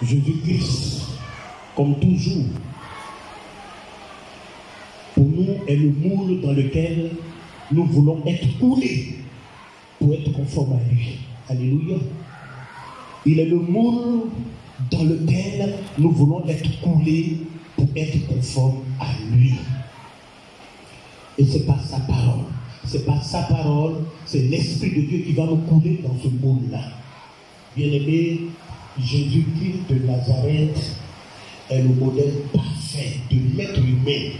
Jésus-Christ, comme toujours, pour nous est le moule dans lequel nous voulons être coulés pour être conformes à lui. Alléluia. Il est le moule dans lequel nous voulons être coulés pour être conformes à lui. Et c'est par sa parole. C'est par sa parole, c'est l'Esprit de Dieu qui va nous couler dans ce moule-là. Bien-aimé, Jésus-Christ de Nazareth est le modèle parfait de l'être humain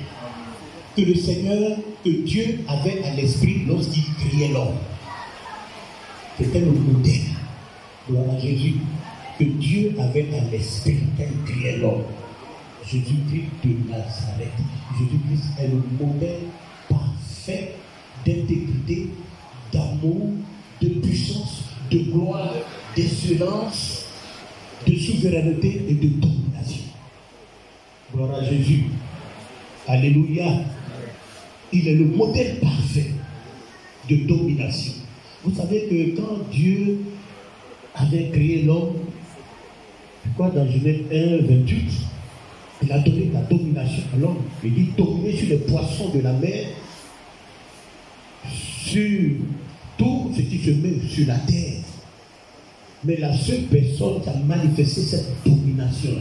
que le Seigneur, que Dieu avait à l'esprit lorsqu'il créait l'homme. C'était le modèle. Gloire à Jésus. Que Dieu avait à l'esprit quand il créait l'homme. Jésus-Christ de Nazareth. Jésus-Christ est le modèle parfait d'intégrité, d'amour, de puissance, de gloire, d'excellence, de souveraineté et de domination. Gloire à Jésus. Alléluia. Il est le modèle parfait de domination. Vous savez que quand Dieu avait créé l'homme, pourquoi dans Genèse 1, 28, il a donné la domination à l'homme. Il dit dominer sur les poissons de la mer, sur tout ce qui se met sur la terre. Mais la seule personne qui a manifesté cette domination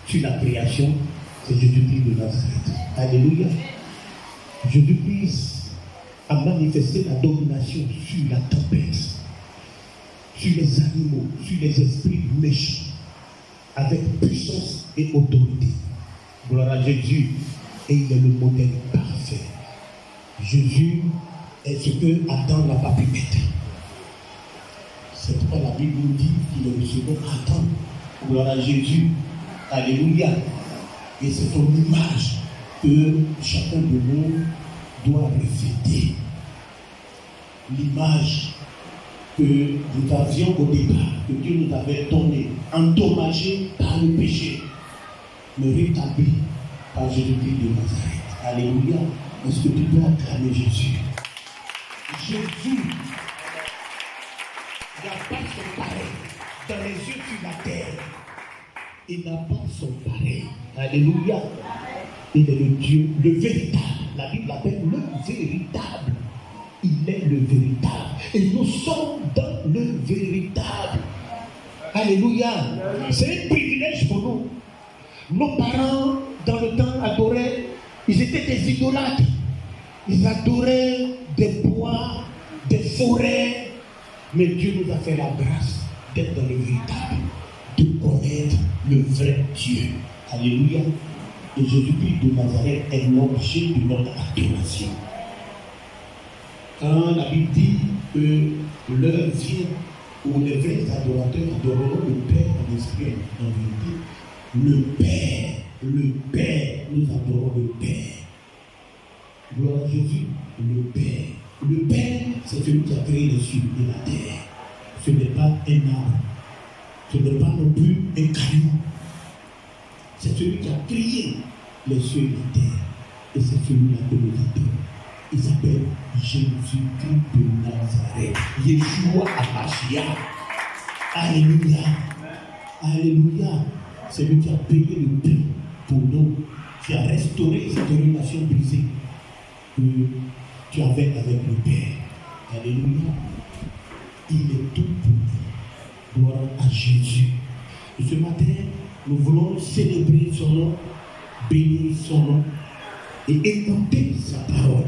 sur la création, c'est Jésus-Christ de Nazareth. Alléluia. Jésus-Christ a manifesté la domination sur la tempête, sur les animaux, sur les esprits méchants, avec puissance et autorité. Gloire à Jésus. Et il est le modèle parfait. Jésus est ce que Adam n'a pas pu être. C'est pourquoi la Bible nous dit qu'il est le second Adam. Gloire à Jésus. Alléluia. Et c'est son image que chacun de nous doit refléter. L'image que nous avions au départ, que Dieu nous avait donnée, endommagée par le péché, mais rétablie par Jésus-Christ de Nazareth. Alléluia. Est-ce que tu dois acclamer Jésus? Jésus n'a pas son pareil dans les yeux sur la terre. Il n'a pas son pareil. Alléluia. Il est le Dieu, le véritable. La Bible l'appelle le véritable. Il est le véritable. Et nous sommes dans le véritable. Alléluia. C'est un privilège pour nous. Nos parents, dans le temps, adoraient, ils étaient des idolâtres. Ils adoraient des bois, des forêts. Mais Dieu nous a fait la grâce d'être dans le véritable, de connaître le vrai Dieu. Alléluia. Et Jésus-Christ de Nazareth est l'objet de notre adoration. Quand la Bible dit que l'heure vient où les vrais adorateurs adoreront le Père en esprit et en vérité, le Père, nous adorons le Père. Gloire à Jésus, le Père. Le Père, c'est celui qui a créé les cieux et la terre. Ce n'est pas un arbre. Ce n'est pas non plus un caillou. C'est celui qui a créé les cieux et la terre. Et c'est celui-là que nous adorons. Il s'appelle Jésus-Christ de Nazareth. Yeshua HaMashiach. Alléluia. Alléluia. C'est lui qui a payé le prix pour nous, qui a restauré cette relation brisée que tu avais avec le Père. Alléluia. Il est tout pour nous. Gloire à Jésus. Et ce matin, nous voulons célébrer son nom, bénir son nom et écouter sa parole.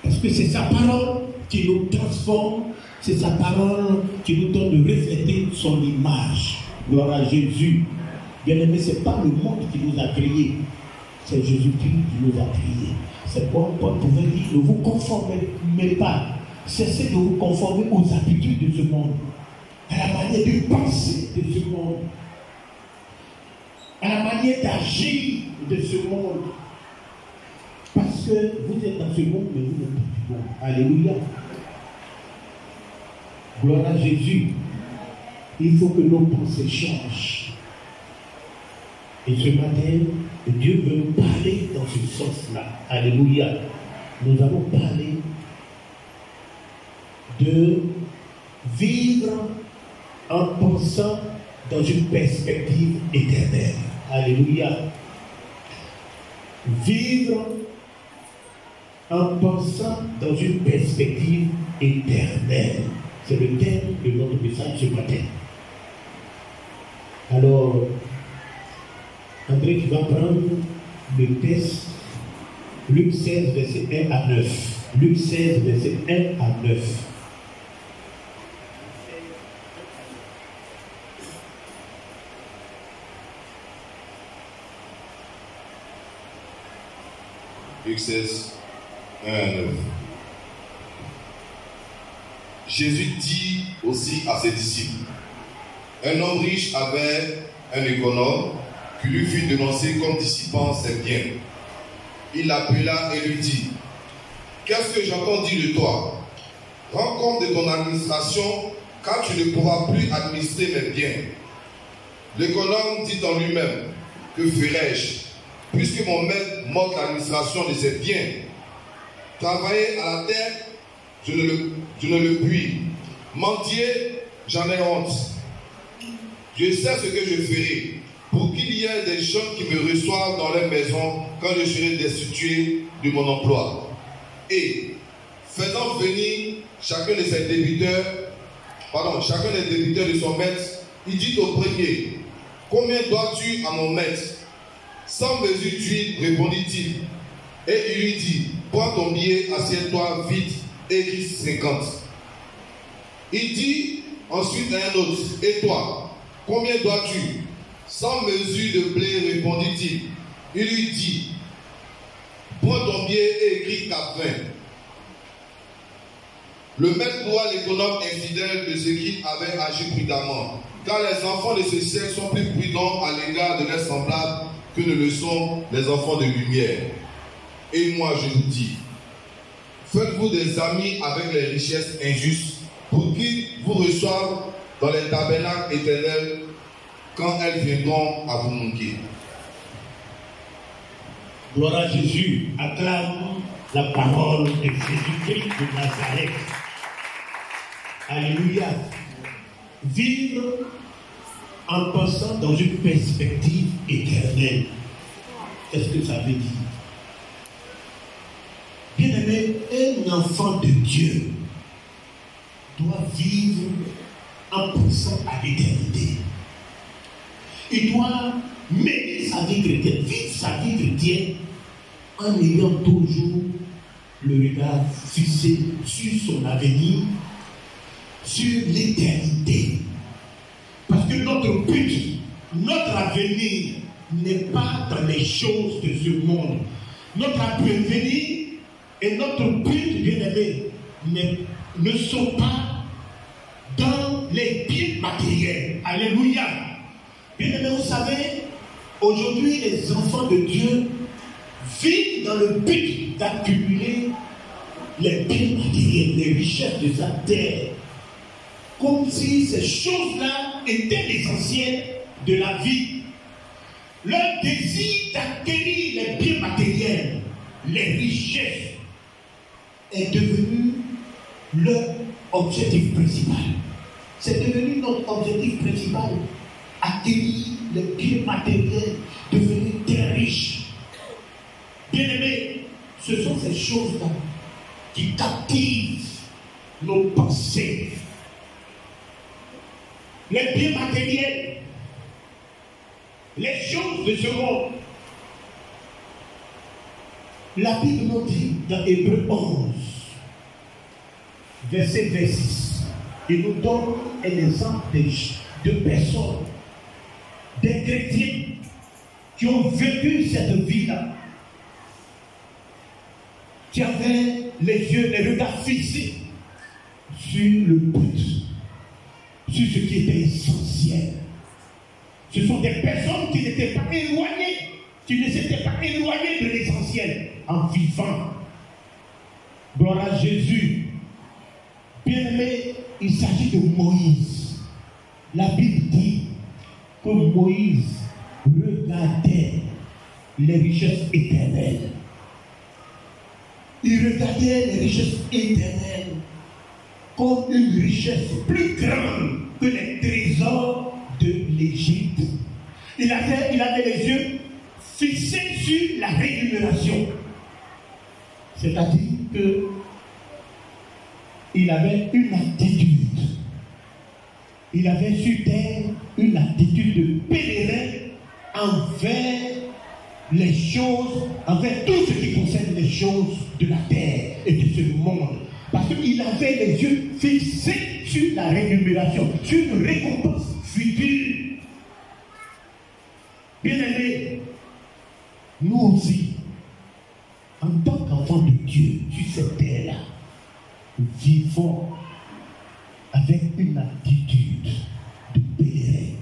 Parce que c'est sa parole qui nous transforme, c'est sa parole qui nous donne de refléter son image. Gloire à Jésus. Bien-aimé, ce n'est pas le monde qui nous a créés, c'est Jésus-Christ qui nous a créés. C'est pourquoi Paul pouvait dire, ne vous conformez pas, cessez de vous conformer aux habitudes de ce monde, à la manière de penser de ce monde, à la manière d'agir de ce monde. Parce que vous êtes dans ce monde, mais vous n'êtes pas du monde. Alléluia. Gloire à Jésus. Il faut que nos pensées changent. Et ce matin, Dieu veut nous parler dans ce sens-là. Alléluia. Nous allons parler de vivre en pensant dans une perspective éternelle. Alléluia. Vivre en pensant dans une perspective éternelle. C'est le thème de notre message ce matin. Alors, André, tu vas prendre le texte Luc 16, verset 1 à 9. Luc 16, verset 1 à 9. Luc 16, 1 à 9. Jésus dit aussi à ses disciples: un homme riche avait un économe qui lui fut dénoncé comme dissipant ses biens. Il l'appela et lui dit: qu'est-ce que j'entends dire de toi? Rends compte de ton administration, car tu ne pourras plus administrer mes biens. L'économe dit en lui-même: que ferai-je, puisque mon maître m'ôte l'administration de ses biens? Travailler à la terre, je ne le puis. Mendier, j'en ai honte. Je sais ce que je ferai, pour qu'il y ait des gens qui me reçoivent dans leur maison quand je serai destitué de mon emploi. Et faisant venir chacun des débiteurs de son maître, il dit au premier: combien dois-tu à mon maître? 100 mesures d'huile, répondit-il. Et il lui dit: prends ton billet, assieds-toi vite, écris 50. Il dit ensuite à un autre: et toi, combien dois-tu? 100 mesures de blé, répondit-il. Il lui dit: prends ton billet et écris 80. Le maître doit l'économe infidèle de ce qu'il avait agi prudemment, car les enfants de ce siècle sont plus prudents à l'égard de leurs semblables que ne le sont les enfants de lumière. Et moi je vous dis, faites-vous des amis avec les richesses injustes, pour qu'ils vous reçoivent dans les tabernacles éternels quand elles viendront à vous manquer. Gloire à Jésus. Acclame la parole de Jésus-Christ de Nazareth. Alléluia. Vivre en pensant dans une perspective éternelle. Qu'est-ce que ça veut dire? Bien-aimé, un enfant de Dieu doit vivre en pensant à l'éternité. Il doit mener sa vie chrétienne, vivre sa vie chrétienne en ayant toujours le regard fixé sur son avenir, sur l'éternité. Parce que notre but, notre avenir n'est pas dans les choses de ce monde. Notre avenir et notre but, bien-aimé, ne sont pas dans les biens matériels. Alléluia. Bien-aimé, vous savez, aujourd'hui, les enfants de Dieu vivent dans le but d'accumuler les biens matériels, les richesses de sa terre, comme si ces choses-là étaient l'essentiel de la vie. Leur désir d'acquérir les biens matériels, les richesses, est devenu leur objectif principal. C'est devenu notre objectif principal. Acquérir les biens matériels, devenir très riche. Bien-aimés, ce sont ces choses-là qui captivent nos pensées. Les biens matériels, les choses de ce monde. La Bible nous dit dans Hébreux 11, verset 26, il nous donne un exemple de personnes, des chrétiens qui ont vécu cette vie-là, qui avaient les yeux, les regards fixés sur le but, sur ce qui était essentiel. Ce sont des personnes qui n'étaient pas éloignées, qui ne s'étaient pas éloignées de l'essentiel en vivant. Gloire à Jésus. Bien-aimé, il s'agit de Moïse. La Bible dit que Moïse regardait les richesses éternelles. Il regardait les richesses éternelles comme une richesse plus grande que les trésors de l'Égypte. Il avait les yeux fixés sur la rémunération. C'est-à-dire qu'il avait une attitude. Il avait sur terre une attitude de pèlerin envers les choses, envers tout ce qui concerne les choses de la terre et de ce monde. Parce qu'il avait les yeux fixés sur la rémunération, sur une récompense future. Bien-aimés, nous aussi, en tant qu'enfants de Dieu, sur cette terre-là, nous vivons avec une attitude de pèlerin.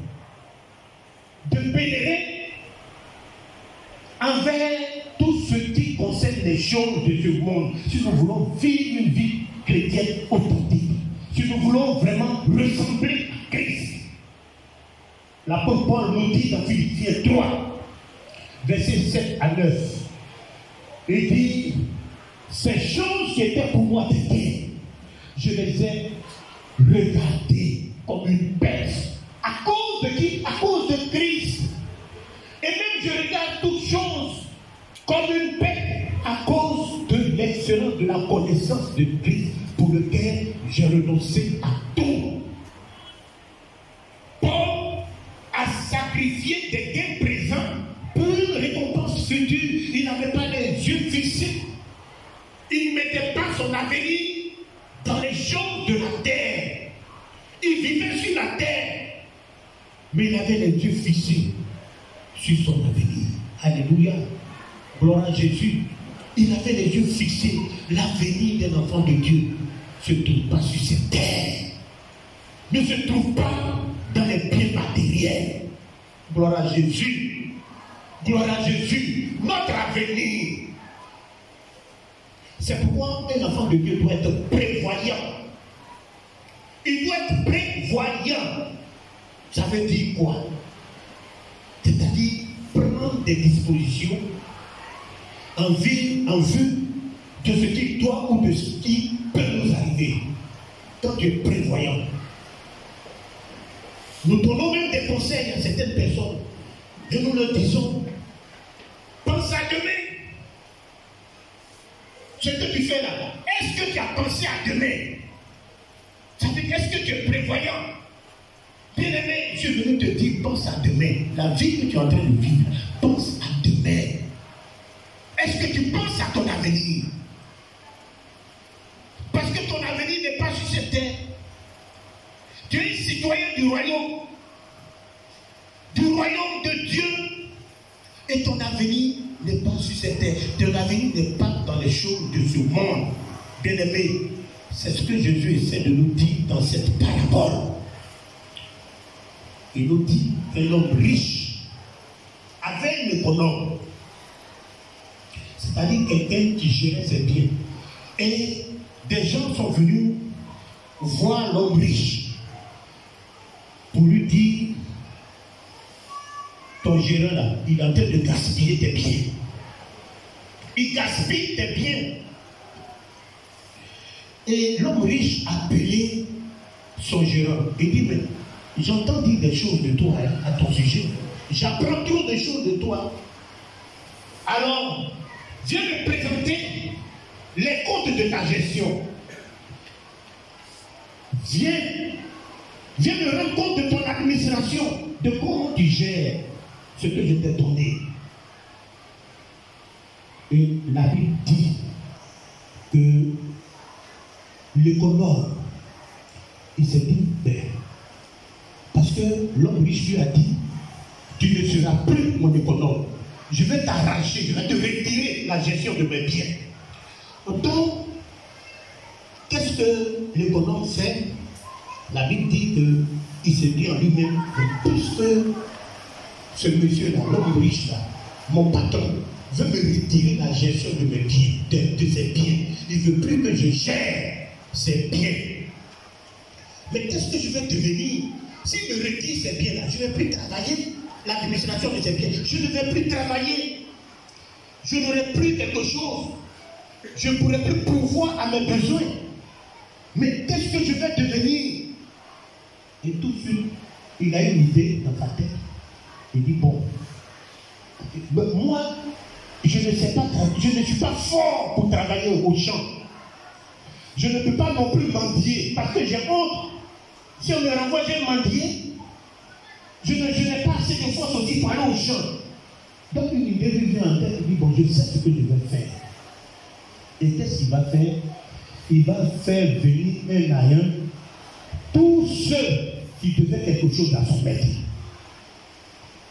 De pèlerin envers tout ce qui concerne les choses de ce monde. Si nous voulons vivre une vie chrétienne authentique, si nous voulons vraiment ressembler à Christ, l'apôtre Paul nous dit dans Philippiens 3, versets 7 à 9, il dit, ces choses qui étaient pour moi des gains, je les ai regardées comme une perte. À cause de qui? À cause de Christ. Et même je regarde toutes choses comme une perte à cause de l'excellence de la connaissance de Christ, pour lequel j'ai renoncé à tout. Paul a sacrifié des gains présents pour une récompense future. Il n'avait pas les yeux fixés. Il ne mettait pas son avenir dans les choses de la terre. Il vivait sur la terre, mais il avait les yeux fixés sur son avenir. Alléluia. Gloire à Jésus. Il avait les yeux fixés. L'avenir d'un enfant de Dieu ne se trouve pas sur cette terre. Ne se trouve pas dans les biens matériels. Gloire à Jésus. Gloire à Jésus. Notre avenir. C'est pourquoi un enfant de Dieu doit être prévoyant. Il doit être prévoyant. Ça veut dire quoi? C'est-à-dire prendre des dispositions en vue de ce qui doit ou de ce qui peut nous arriver. Quand tu es prévoyant, nous donnons même des conseils à certaines personnes et nous leur disons, pense à demain. Ce que tu fais là, est-ce que tu as pensé à demain? Ça veut dire, est-ce que tu es prévoyant? Bien-aimé, je suis venu te dire, pense à demain. La vie que tu es en train de vivre, pense à demain. Est-ce que tu penses à ton avenir? Parce que ton avenir n'est pas sur cette terre. Tu es citoyen du royaume de Dieu. Et ton avenir n'est pas sur cette terre. Ton avenir n'est pas dans les choses de ce monde. Bien-aimé, c'est ce que Jésus essaie de nous dire dans cette parabole. Il nous dit qu'un homme riche avait un économe, c'est-à-dire quelqu'un qui gérait ses biens. Et des gens sont venus voir l'homme riche pour lui dire, ton gérant là, il est en train de gaspiller tes biens. Il gaspille tes biens. Et l'homme riche a appelé son gérant. Il dit, mais j'entends dire des choses de toi à ton sujet. J'apprends trop de choses de toi. Alors, viens me présenter les comptes de ta gestion. Viens me rendre compte de ton administration, de comment tu gères ce que je t'ai donné. Et la Bible dit que l'économe, il s'est dit, ben, parce que l'homme riche lui a dit, tu ne seras plus mon économe. Je vais t'arracher, je vais te retirer la gestion de mes biens. Donc, qu'est-ce que l'économe fait? La Bible dit qu'il s'est dit en lui-même, puisque ce monsieur-là, l'homme riche là, mon patron, veut me retirer la gestion de mes biens, de ses biens. Il ne veut plus que je gère ses biens. Mais qu'est-ce que je vais devenir? S'il me retire ces biens-là, je ne vais plus travailler l'administration de ces biens. Je ne vais plus travailler. Je n'aurai plus quelque chose. Je ne pourrai plus pourvoir à mes besoins. Mais qu'est-ce que je vais devenir? Et tout de suite, il a une idée dans sa tête. Il dit, bon, moi, je ne suis pas fort pour travailler au champ. Je ne peux pas non plus mendier parce que j'ai honte. Si on me renvoie, je vais mendier. Je n'ai pas assez de force aussi pour aller au champ. Donc une idée lui vient en tête, il dit, bon, je sais ce que je vais faire. Et qu'est-ce qu'il va faire? Il va faire venir un à un tous ceux qui devaient quelque chose à son maître.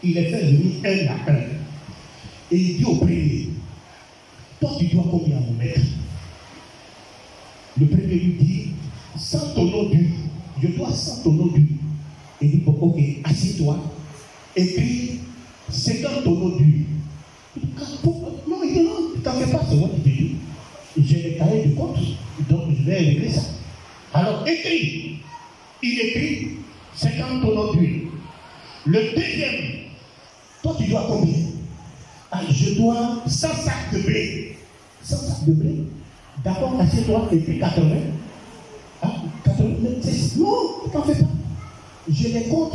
Il les fait venir un à un. Et il dit au premier, toi tu dois combien à mon maître? Le premier lui dit, 100 tonneaux d'huile. Je dois 100 tonneaux d'huile. Il dit, bon, ok, assieds-toi. Écris 50 tonneaux d'huile. Non, il dit, non, t'en fais pas, c'est moi qui te dis. J'ai les cahiers de compte, donc je vais régler ça. Alors, écris. Il écrit 50 tonneaux d'huile. Le deuxième, toi tu dois combien? Ah, je dois 100 sacs de blé. 100 sacs de blé. D'accord, assieds-toi, écris 80. Ah, 80, non, t'en fais pas. Je les compte.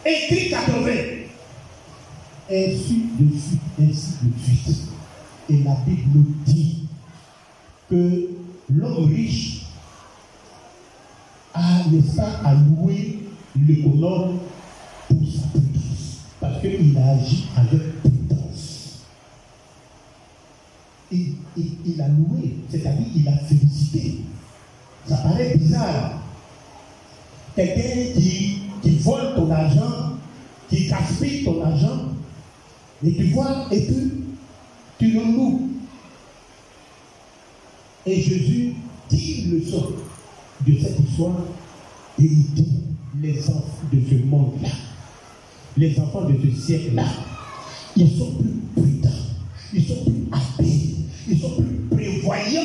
Écris 80. Ainsi de suite, ainsi de suite. Et la Bible nous dit que l'homme riche a, n'est-ce pas, à louer l'économe pour sa prudence. Parce qu'il a agi avec prudence. Il a loué, c'est-à-dire il a félicité. Ça paraît bizarre. Quelqu'un qui vole ton argent, qui gaspille ton argent, et tu vois, et puis tu le loues. Et Jésus dit une leçon de cette histoire, et il dit, les enfants de ce monde-là, les enfants de ce siècle-là, ils sont plus prudents, ils sont plus habiles, ils sont plus prévoyants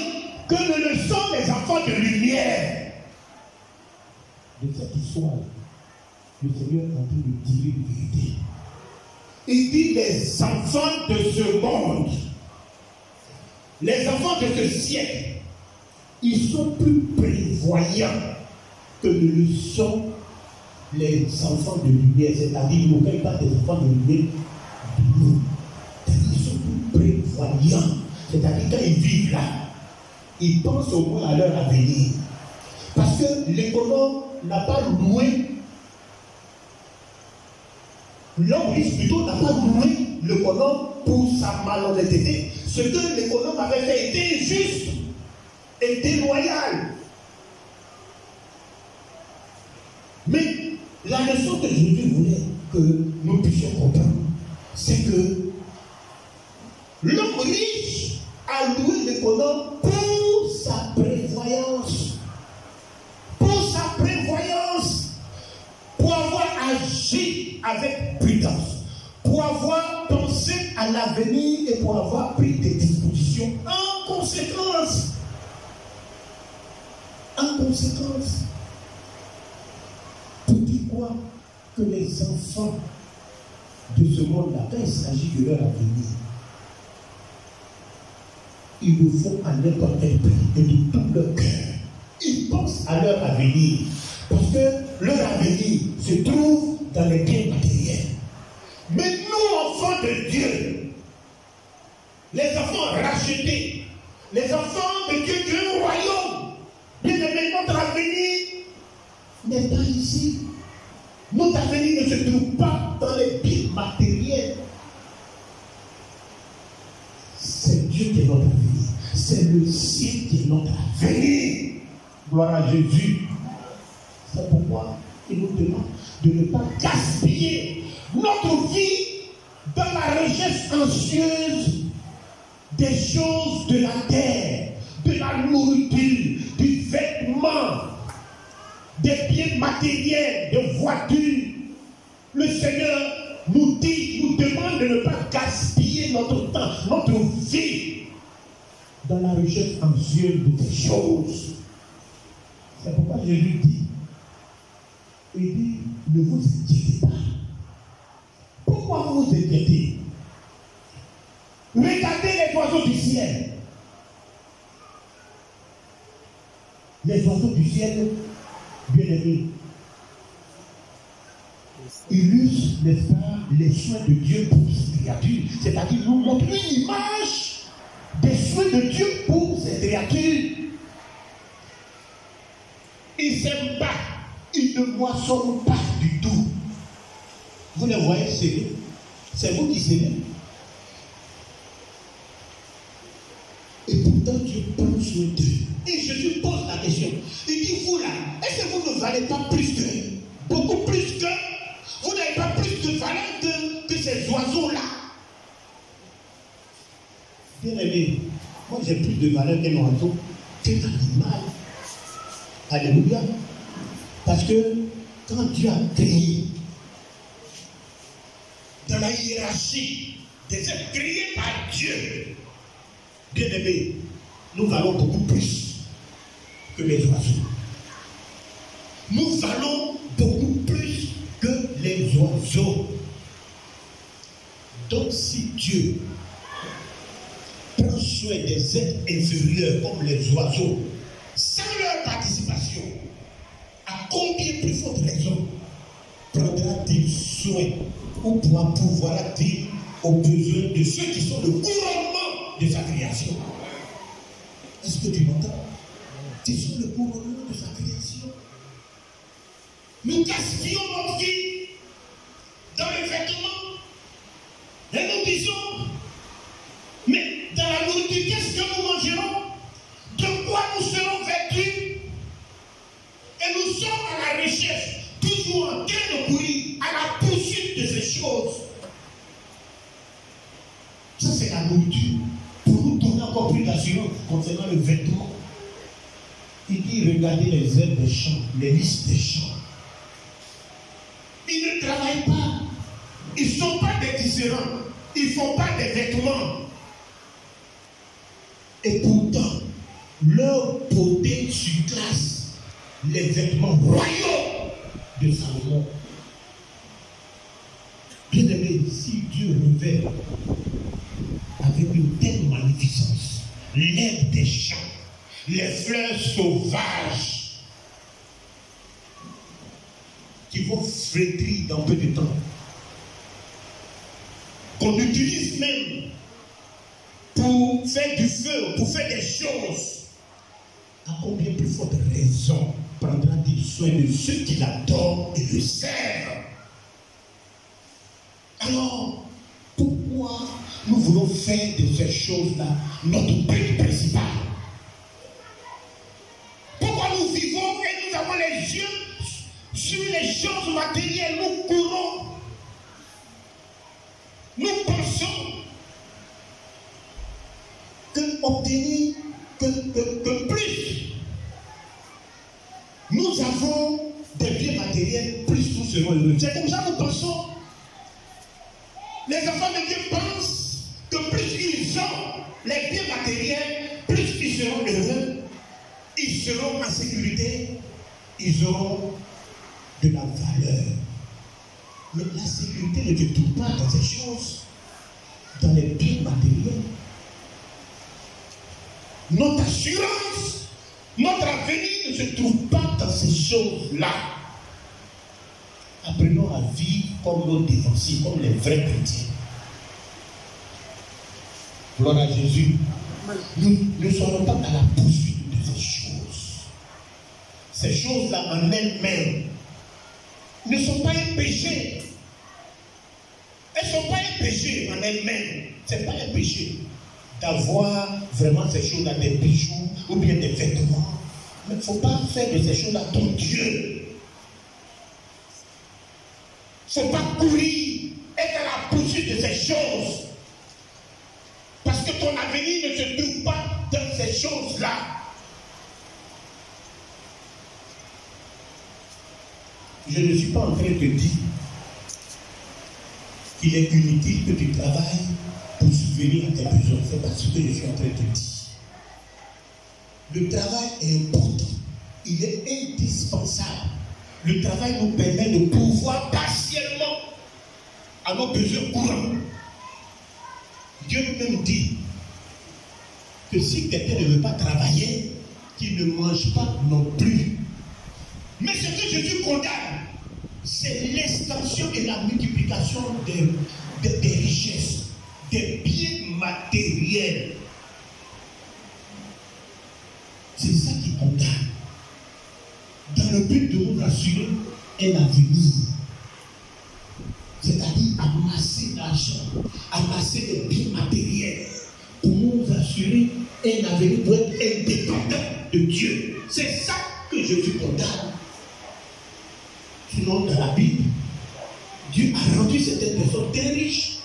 que ne le sont les enfants de lumière. De cette histoire, le Seigneur est en train de dire une vérité. Il dit les enfants de ce monde, les enfants de ce siècle, ils sont plus prévoyants que ne le sont les enfants de lumière. C'est-à-dire, nous ne pas des enfants de lumière. Ils sont plus prévoyants. C'est-à-dire, quand ils vivent là, ils pensent au moins à leur avenir. Parce que l'économe n'a pas loué, l'homme riche plutôt n'a pas loué l'économe pour sa malhonnêteté. Ce que l'économe avait fait était injuste et déloyal. Mais la leçon que Jésus voulait que nous puissions comprendre, c'est que l'homme riche a loué l'économe pour sa prévoyance. Pour sa prévoyance. Pour avoir agi avec prudence. Pour avoir pensé à l'avenir et pour avoir pris des dispositions en conséquence. En conséquence. Pour dire quoi? Que les enfants de ce monde-là, quand il s'agit de leur avenir, ils le font à n'importe quel prix et de tout leur cœur. Ils pensent à leur avenir. Parce que leur avenir se trouve dans les biens matériels. Mais nous, enfants de Dieu, les enfants rachetés, les enfants de Dieu, Dieu est royaume. Bien aimé, notre avenir n'est pas ici. Notre avenir ne se trouve pas dans les biens matériels. C'est Dieu qui est notre avenir. C'est le ciel qui est notre avenir. Gloire à Jésus. C'est pourquoi il nous demande de ne pas gaspiller notre vie dans la recherche anxieuse des choses de la terre, de la nourriture, du vêtement, des biens matériels, de voitures. Le Seigneur nous dit, nous demande de ne pas gaspiller notre temps, notre vie dans la recherche anxieuse de ces choses. C'est pourquoi Jésus dit, il dit, ne vous inquiétez pas. Pourquoi vous vous inquiétez? Regardez les oiseaux du ciel. Les oiseaux du ciel, bien aimés, n'est-ce pas, les soins de Dieu pour ses créatures. C'est-à-dire nous montre une image des soins de Dieu pour ses créatures. Il ne sème pas, il ne moissonne pas du tout. Vous les voyez s'aimer. C'est vous qui s'aimez. Et pourtant Dieu prend soin d'eux. Et Jésus pose la question. Il dit, vous là, est-ce que vous ne valez pas plus que, beaucoup plus que, vous n'avez pas plus de valeur que ces oiseaux-là? Bien aimé, moi j'ai plus de valeur qu'un oiseau, qu'un animal. Alléluia. Parce que quand Dieu a créé, dans la hiérarchie des êtres créés par Dieu, bien aimé, nous valons beaucoup plus que les oiseaux. Nous valons beaucoup plus que les oiseaux. Donc si Dieu prend soin des êtres inférieurs comme les oiseaux, sans leur participation, à combien plus forte raison prendra-t-il soin ou pourra pouvoir-t-il aux besoins de ceux qui sont le couronnement de sa création? Est-ce que tu m'entends? Qui sont le couronnement de sa création. Nous gaspillons notre vie dans les vêtements et nous disons, mais dans la nourriture, qu'est-ce que nous mangerons? De quoi nous serons vêtus? Et nous sommes à la recherche, toujours en train de courir à la poursuite de ces choses. Ça, c'est la nourriture. Pour nous donner encore plus d'assurance concernant le vêtement. Il dit, regardez les herbes des champs, les lys des champs. Ils ne travaillent pas. Ils ne sont pas des tisserands. Ils ne font pas des vêtements. Et pourtant, leur beauté surclasse les vêtements royaux de Salomon. Bien aimé, si Dieu révèle avec une telle magnificence l'herbe des champs, les fleurs sauvages qui vont flétrir dans peu de temps, qu'on utilise même pour faire du feu, pour faire des choses, à combien plus forte raison prendra-t-il soin de ceux qui l'adorent et le servent? Alors, pourquoi nous voulons faire de ces choses-là notre but principal? Pourquoi nous vivons et nous avons les yeux sur les choses matérielles? Nous courons, nous pensons que obtenir que plus nous avons des biens matériels, plus nous serons heureux. C'est comme ça que nous pensons. Les enfants de Dieu pensent que plus ils ont les biens matériels, plus ils seront heureux, ils seront en sécurité, ils auront de la valeur. Mais la sécurité ne se trouve pas dans ces choses, dans les biens matériels. Notre assurance, notre avenir ne se trouve pas dans ces choses-là. Apprenons à vivre comme nos défensifs, comme les vrais chrétiens. Gloire à Jésus. Nous ne serons pas à la poursuite de ces choses. Ces choses-là en elles-mêmes ne sont pas un péché. Elles ne sont pas un péché en elles-mêmes. Ce n'est pas un péché d'avoir vraiment ces choses-là, des bijoux ou bien des vêtements. Mais il ne faut pas faire de ces choses-là ton Dieu. Il ne faut pas courir, être à la poursuite de ces choses. Parce que ton avenir ne se trouve pas dans ces choses-là. Je ne suis pas en train de te dire qu'il est inutile que tu travailles pour subvenir à tes besoins. C'est pas ce que je suis en train de te dire. Le travail est important. Il est indispensable. Le travail nous permet de pouvoir partiellement à nos besoins courants. Dieu nous dit que si quelqu'un ne veut pas travailler, qu'il ne mange pas non plus. Mais ce que Jésus condamne, c'est l'extension et la multiplication des richesses, des biens matériels. C'est ça qui condamne. Dans le but de nous assurer un avenir. C'est-à-dire amasser l'argent, amasser les biens matériels pour nous assurer un avenir pour être indépendant de Dieu. C'est ça que Jésus condamne. Sinon, dans la Bible, Dieu a rendu certaines personnes très riches.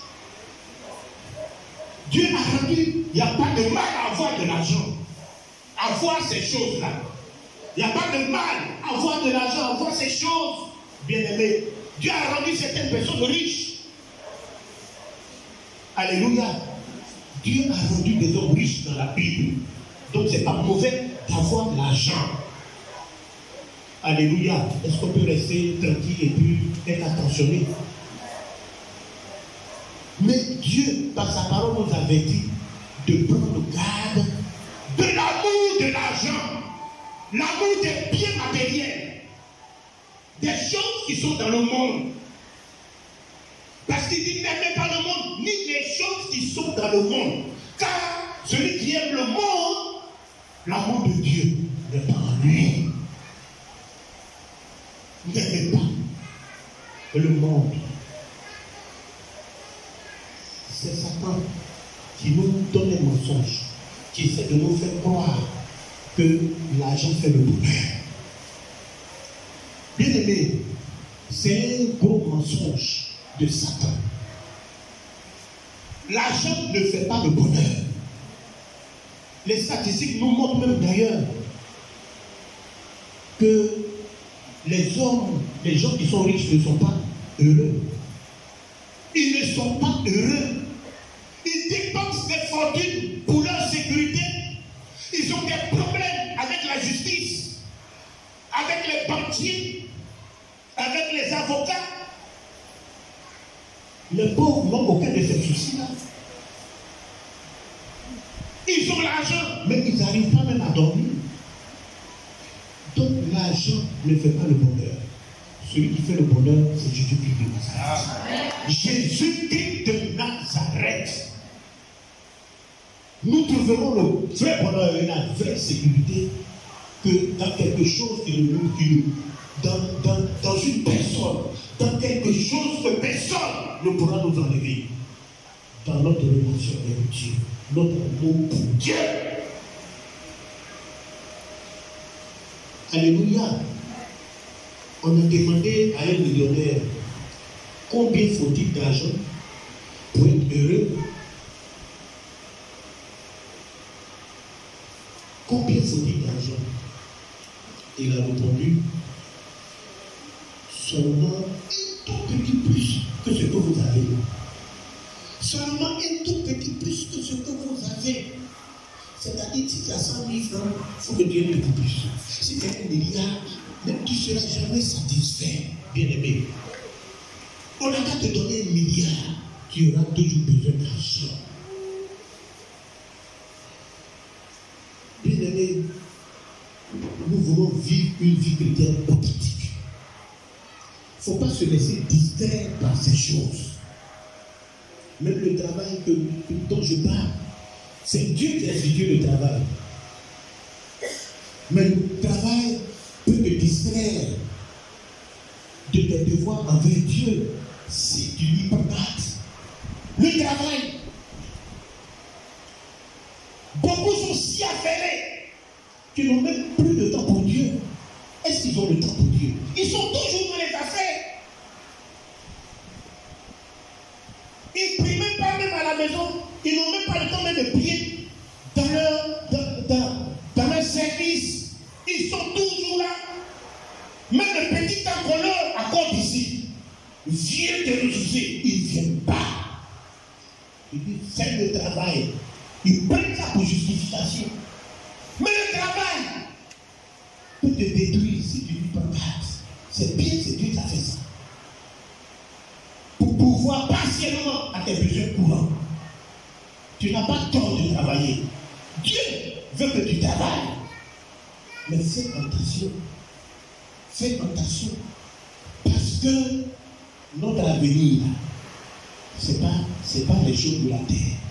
Dieu a rendu, il n'y a pas de mal à avoir de l'argent, à voir ces choses-là. Il n'y a pas de mal à avoir de l'argent, à voir ces choses, bien-aimés. Dieu a rendu certaines personnes riches. Alléluia. Dieu a rendu des hommes riches dans la Bible. Donc ce n'est pas mauvais d'avoir de l'argent. Alléluia. Est-ce qu'on peut rester tranquille et puis être attentionné? Mais Dieu, par sa parole, nous avertit de prendre garde de l'amour de l'argent, l'amour des biens matériels, des choses qui sont dans le monde. Parce qu'il dit n'aimez pas le monde, ni les choses qui sont dans le monde. Car celui qui aime le monde, l'amour de Dieu n'est pas en lui. N'aimez pas le monde. C'est Satan qui nous donne un mensonge, qui essaie de nous faire croire que l'argent fait le bonheur. Bien aimé, c'est un gros mensonge de Satan. L'argent ne fait pas le bonheur. Les statistiques nous montrent même d'ailleurs que les hommes, les gens qui sont riches ne sont pas heureux. Ils ne sont pas heureux. Ils dépensent des fortunes pour leur sécurité. Ils ont des problèmes avec la justice, avec les banquiers, avec les avocats. Les pauvres n'ont aucun de ces soucis-là. Ils ont l'argent, mais ils n'arrivent pas même à dormir. Donc l'argent ne fait pas le bonheur. Celui qui fait le bonheur, c'est Jésus-Christ de Nazareth. Jésus-Christ de Nazareth. Nous trouverons le vrai bonheur et la vraie sécurité que dans quelque chose qui nous dans une personne, dans quelque chose que personne ne pourra nous enlever. Dans notre relation avec Dieu, notre amour pour Dieu. Alléluia. On a demandé à un millionnaire combien faut-il d'argent pour être heureux. Combien faut-il d'argent? Il a répondu seulement un tout petit plus que ce que vous avez. Seulement un tout petit plus que ce que vous avez. C'est-à-dire, si tu as 100 000 francs, il faut que tu aies un petit plus. Si tu as 1 milliard, même tu ne seras jamais satisfait, bien-aimé. On n'a qu'à te donner 1 milliard, tu auras toujours besoin d'argent. Bien-aimé, nous voulons vivre une vie chrétienne authentique. Il ne faut pas se laisser distraire par ces choses. Même le travail dont je parle, c'est Dieu qui a institué le travail. Mais le travail peut te distraire de tes devoirs envers Dieu si tu n'y prends pas. Le travail. Beaucoup sont si affairés qu'ils n'ont même plus de temps pour Dieu. Est-ce qu'ils ont le temps pour Dieu? Ils sont toujours dans les affaires. Ils ne prient même pas même à la maison. Ils n'ont même pas le temps même de prier dans leur service. Ils sont toujours là. Même le petit temps qu'on leur accorde ici, viens te ressourcer. Ils ne viennent pas. Ils disent, fais le travail. Ils prennent ça pour justification. Mais le travail peut te détruire si tu lui prends garde. C'est bien, c'est Dieu qui a fait ça. Pour pouvoir partiellement à tes besoins courants. Tu n'as pas tort de travailler. Dieu veut que tu travailles. Mais fais attention. Fais attention. Parce que notre avenir, ce n'est pas les choses de la terre.